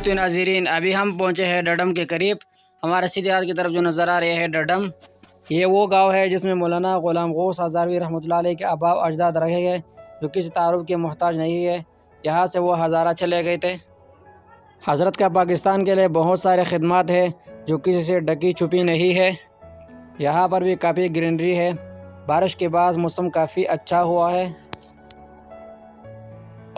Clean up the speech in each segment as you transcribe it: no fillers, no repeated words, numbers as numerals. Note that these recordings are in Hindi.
तो नाज़रीन, अभी हम पहुंचे हैं डडम के करीब। हमारे सीधे हाथ की तरफ जो नज़र आ रहे हैं डडम, ये वो गांव है जिसमें मौलाना ग़ुलाम गौस हज़ारवी रहमतुल्लाह अलैह के आबा अजदाद रहे गए, जो किसी तारुफ के मोहताज नहीं है। यहाँ से वो हज़ारा चले गए थे। हज़रत का पाकिस्तान के लिए बहुत सारे खिदमात है जो किसी से ढकी छुपी नहीं है। यहाँ पर भी काफ़ी ग्रीनरी है। बारिश के बाद मौसम काफ़ी अच्छा हुआ है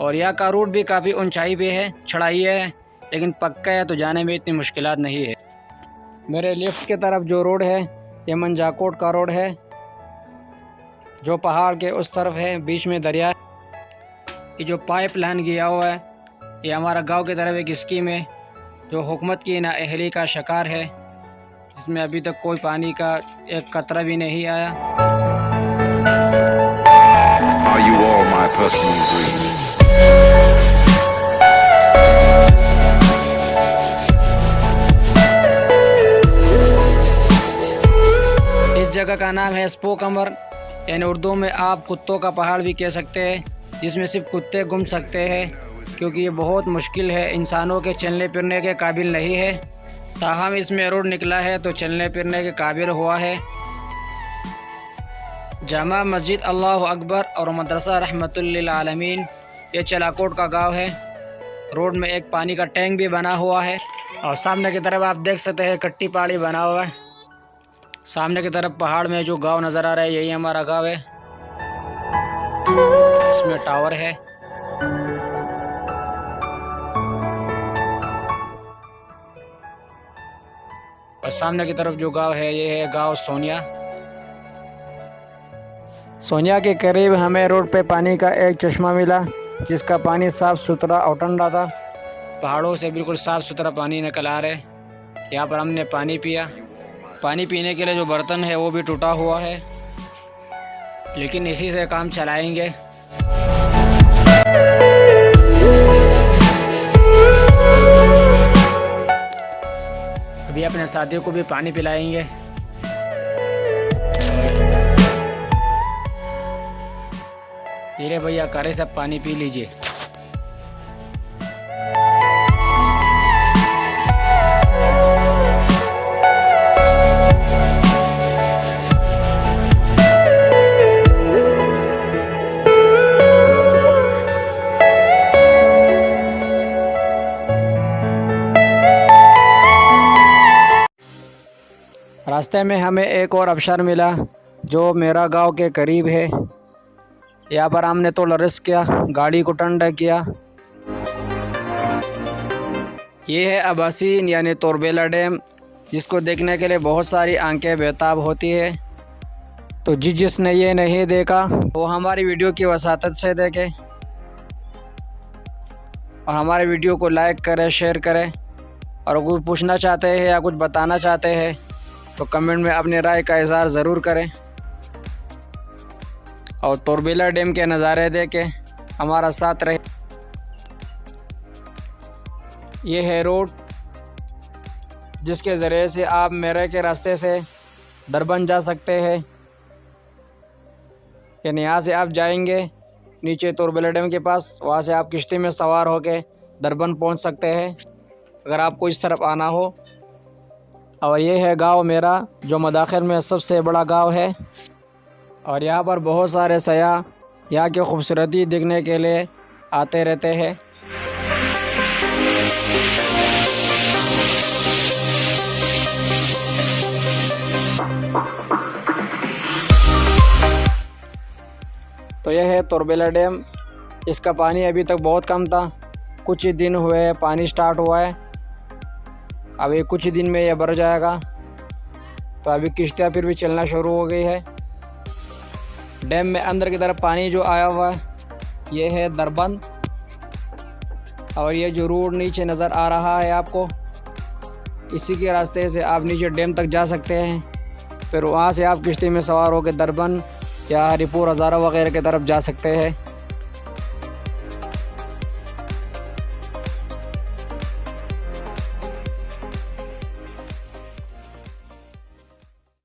और यहाँ का रूट भी काफ़ी ऊंचाई पे है, चढ़ाई है, लेकिन पक्का है तो जाने में इतनी मुश्किलात नहीं है। मेरे लेफ़्ट की तरफ जो रोड है ये मंजाकोट का रोड है, जो पहाड़ के उस तरफ है, बीच में दरिया। ये जो पाइप लाइन किया हुआ है ये हमारा गांव की तरफ एक स्कीम है जो हुकूमत की नाअहली का शिकार है, जिसमें अभी तक कोई पानी का एक कतरा भी नहीं आया। Are you all my personal dreams? इस जगह का नाम है स्पो कमर, यानी उर्दू में आप कुत्तों का पहाड़ भी कह सकते हैं, जिसमें सिर्फ कुत्ते घूम सकते हैं, क्योंकि ये बहुत मुश्किल है, इंसानों के चलने फिरने के काबिल नहीं है। ताहम इसमें रोड निकला है तो चलने फिरने के काबिल हुआ है। जामा मस्जिद अल्लाह अकबर और मदरसा रहमतुल लिल आलमीन, ये चलाकोट का गांव है। रोड में एक पानी का टैंक भी बना हुआ है और सामने की तरफ आप देख सकते हैं कट्टी पहाड़ी बना हुआ है। सामने की तरफ पहाड़ में जो गांव नज़र आ रहा है यही हमारा गांव है। इसमें टावर है। और सामने की तरफ जो गांव है ये है गांव सोनिया। सोनिया के करीब हमें रोड पे पानी का एक चश्मा मिला, जिसका पानी साफ़ सुथरा और ठंडा था। पहाड़ों से बिल्कुल साफ़ सुथरा पानी निकल आ रहा है। यहाँ पर हमने पानी पिया। पानी पीने के लिए जो बर्तन है वो भी टूटा हुआ है, लेकिन इसी से काम चलाएंगे। अभी अपने साथियों को भी पानी पिलाएंगे। धीरे भैया करे सब पानी पी लीजिए। रास्ते में हमें एक और अबशर मिला जो मेरा गांव के करीब है। यहाँ पर हमने थोड़ा रिस्क किया, गाड़ी को ठंडा किया। ये है अबासीन यानी तोरबेला डैम, जिसको देखने के लिए बहुत सारी आंखें बेताब होती है। तो जिसने ये नहीं देखा वो हमारी वीडियो की वसातत से देखे और हमारे वीडियो को लाइक करें, शेयर करें। और कुछ पूछना चाहते हैं या कुछ बताना चाहते हैं तो कमेंट में अपनी राय का इज़हार ज़रूर करें और तोरबेला डैम के नज़ारे देके हमारा साथ रहे। ये है रोड जिसके ज़रिए से आप मेरे के रास्ते से दरबन जा सकते हैं। यानी यहाँ से आप जाएंगे नीचे तोरबेला डैम के पास, वहाँ से आप किश्ती में सवार होके दरबन पहुँच सकते हैं अगर आपको इस तरफ आना हो। और ये है गांव मेरा, जो मदाखिल में सबसे बड़ा गांव है। और यहाँ पर बहुत सारे सयाह यहाँ की खूबसूरती देखने के लिए आते रहते हैं। तो यह है तोरबेला डैम। इसका पानी अभी तक बहुत कम था, कुछ ही दिन हुए पानी स्टार्ट हुआ है। अभी कुछ ही दिन में यह भर जाएगा। तो अभी किश्तियाँ फिर भी चलना शुरू हो गई है। डैम में अंदर की तरफ पानी जो आया हुआ है ये है दरबंद। और ये जो रोड नीचे नज़र आ रहा है आपको, इसी के रास्ते से आप नीचे डैम तक जा सकते हैं। फिर वहाँ से आप किश्ती में सवार होकर दरबंद या हरिपुर हज़ारा वगैरह की तरफ जा सकते हैं।